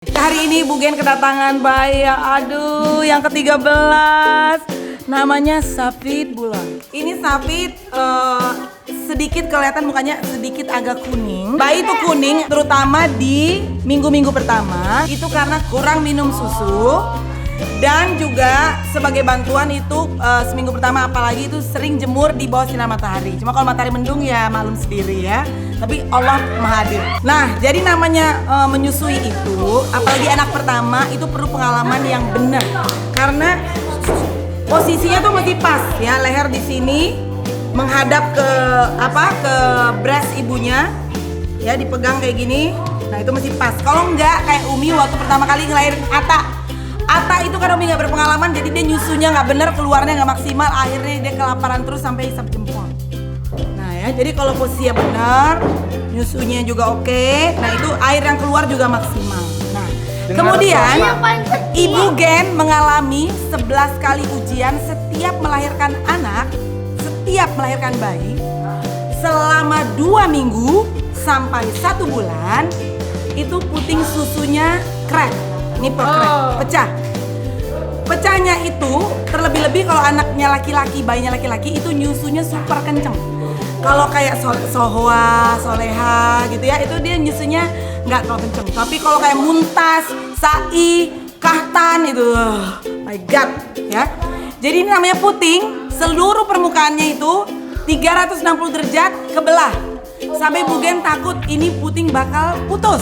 Hari ini Bu Gen kedatangan bayi, aduh, yang ke-13. Namanya Safid Bulan. Ini Safid sedikit kelihatan mukanya sedikit agak kuning. Bayi itu kuning terutama di minggu-minggu pertama. Itu karena kurang minum susu. Dan juga sebagai bantuan itu seminggu pertama apalagi itu sering jemur di bawah sinar matahari. Cuma kalau matahari mendung ya maklum sendiri ya. Tapi Allah Maha Adil. Nah, jadi namanya menyusui itu, apalagi anak pertama itu perlu pengalaman yang benar. Karena posisinya tuh mesti pas ya, leher di sini menghadap ke ke breast ibunya. Ya, dipegang kayak gini. Nah, itu mesti pas. Kalau enggak kayak Umi waktu pertama kali ngelahirin Ata itu karena Umi nggak berpengalaman, jadi dia nyusunya nggak bener, keluarnya nggak maksimal, akhirnya dia kelaparan terus sampai hisap jempol. Nah ya, jadi kalau posisinya benar, nyusunya juga oke, nah itu air yang keluar juga maksimal. Nah, kemudian Ibu Gen mengalami 11 kali ujian setiap melahirkan anak, setiap melahirkan bayi, selama 2 minggu sampai 1 bulan, itu puting susunya crack. Nipple crack, pecah. Pecahnya itu terlebih-lebih kalau anaknya laki-laki, bayinya laki-laki itu nyusunya super kenceng. Kalau kayak Sohwa, Soleha gitu ya, itu dia nyusunya nggak terlalu kenceng. Tapi kalau kayak Muntas, Sai, Kahtan itu, my god ya. Jadi ini namanya puting, seluruh permukaannya itu 360 derajat kebelah. Sampai Bu Gen takut ini puting bakal putus.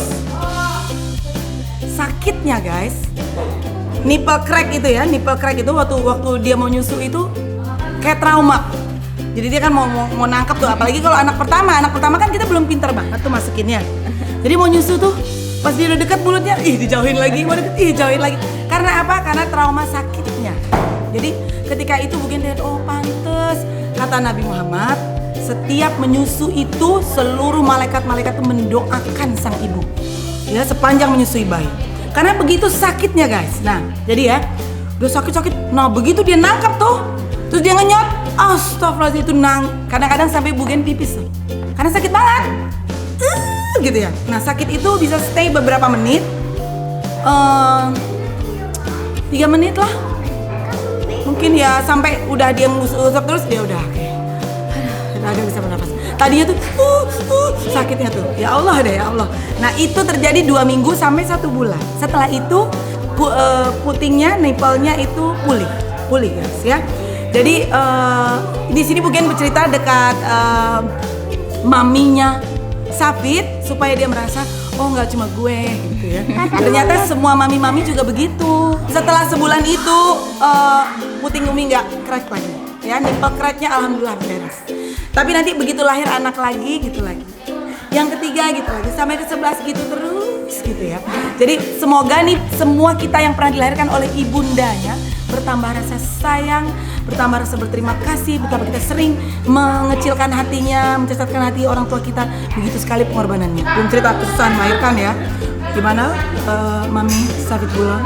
Sakitnya guys, nipple crack itu ya, nipple crack itu waktu dia mau nyusu itu kayak trauma. Jadi dia kan mau nangkep tuh, apalagi kalau anak pertama kan kita belum pintar banget tuh masukinnya. Jadi mau nyusu tuh, pas dia udah dekat mulutnya, dijauhin lagi, mau deket, dijauhin lagi. Karena apa? Karena trauma sakitnya. Jadi ketika itu mungkin dia, oh pantes, kata Nabi Muhammad, setiap menyusu itu seluruh malaikat-malaikat itu mendoakan sang ibu. Ya, sepanjang menyusui bayi. Karena begitu sakitnya guys. Nah, jadi ya, udah sakit-sakit. Nah, begitu dia nangkap tuh, terus dia ngenyot. Astagfirullahaladzim, itu kadang-kadang sampai Bu Gen pipis. Karena sakit banget. Gitu ya. Nah, sakit itu bisa stay beberapa menit. 3 menit lah. Mungkin ya sampai udah dia ngusap terus dia udah kayak agak bisa bernafas. Tadinya tuh sakitnya tuh, ya Allah deh, ya Allah. Nah itu terjadi 2 minggu sampai 1 bulan. Setelah itu putingnya, nipple-nya itu pulih guys ya. Jadi di sini Bu Gen bercerita dekat maminya Safid supaya dia merasa oh nggak cuma gue gitu ya. Ternyata semua mami-mami juga begitu. Setelah sebulan itu puting Umi nggak crack lagi. Ya, nipple cracknya alhamdulillah beres. Tapi nanti begitu lahir anak lagi gitu lagi. Yang ketiga gitu lagi sampai ke-11 gitu terus gitu ya. Jadi semoga nih semua kita yang pernah dilahirkan oleh ibundanya bertambah rasa sayang, bertambah rasa berterima kasih, betapa kita sering mengecilkan hatinya, mencacatkan hati orang tua kita. Begitu sekali pengorbanannya. Belum cerita kesusahan melahirkan ya. Gimana Mami Safid Bulan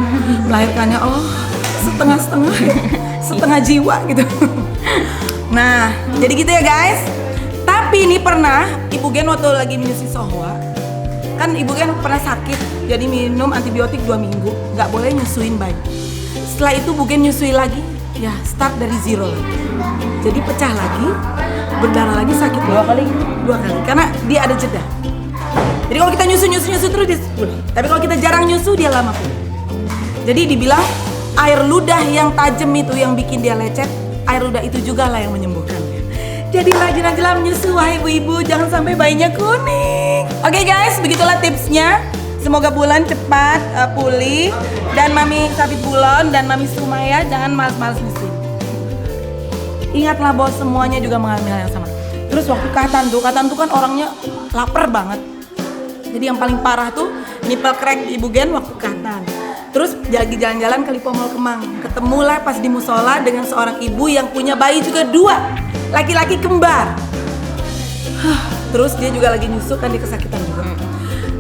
melahirkannya setengah jiwa gitu. Nah, jadi gitu ya guys. Tapi ini pernah Ibu Gen waktu lagi menyusui Sohwa, kan Ibu Gen pernah sakit, jadi minum antibiotik 2 minggu, nggak boleh nyusuin bayi. Setelah itu Bu Gen nyusui lagi, ya start dari zero lagi. Jadi pecah lagi, berdarah lagi, sakit 2 kali, karena dia ada jeda. Jadi kalau kita nyusu terus dia pulih. Tapi kalau kita jarang nyusu dia lama pulih. Jadi dibilang air ludah yang tajam itu yang bikin dia lecet, air ludah itu juga lah yang menyembuhkannya. Jadi rajin-rajinlah menyusu wahai ibu-ibu, jangan sampai bayinya kuning. Oke guys, begitulah tipsnya. Semoga Bulan cepat pulih dan Mami Safid Bulan dan Mami Sumaya jangan malas-malas nyusuin. Ingatlah bahwa semuanya juga mengalami hal yang sama. Terus waktu Kahtan tuh kan orangnya lapar banget. Jadi yang paling parah tuh nipple crack Ibu Gen waktu Kahtan. Terus lagi jalan-jalan ke Lipo Mall Kemang, ketemulah pas di musola dengan seorang ibu yang punya bayi juga 2, laki-laki kembar. Terus dia juga lagi nyusu kan, dia kesakitan juga.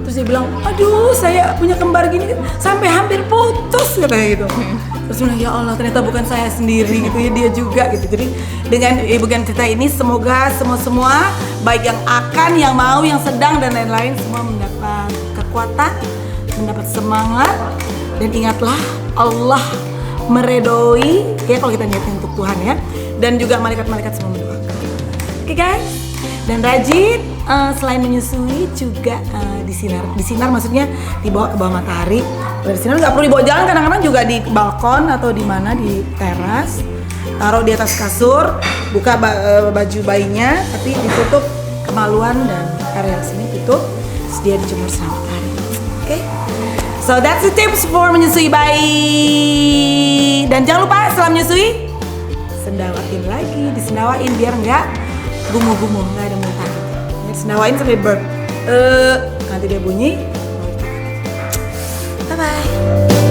Terus dia bilang, aduh saya punya kembar gini sampai hampir putus katanya gitu. Terus bilang, ya Allah ternyata bukan saya sendiri gitu ya, dia juga gitu. Jadi dengan Ibu Gen cerita ini semoga semua baik yang akan, yang mau, yang sedang dan lain-lain semua mendapat kekuatan, mendapat semangat. Dan ingatlah, Allah meredoi ya kalau kita niatin untuk Tuhan ya. Dan juga malaikat-malaikat semua mendoakan. Oke guys. Dan rajin selain menyusui juga disinar maksudnya dibawa ke bawah matahari. Kalau disinar nggak perlu dibawa jalan, kadang-kadang juga di balkon atau di mana di teras. Taruh di atas kasur, buka baju bayinya, tapi ditutup kemaluan dan area sini tutup, terus dia dijemur selama hari. Oke? So that's the tips for menyusui bayi. Dan jangan lupa setelah menyusui, sendawain lagi, disendawain biar nggak gumu-gumu, nggak ada muntah. Disendawain sampai burp. Nanti dia bunyi. Bye bye.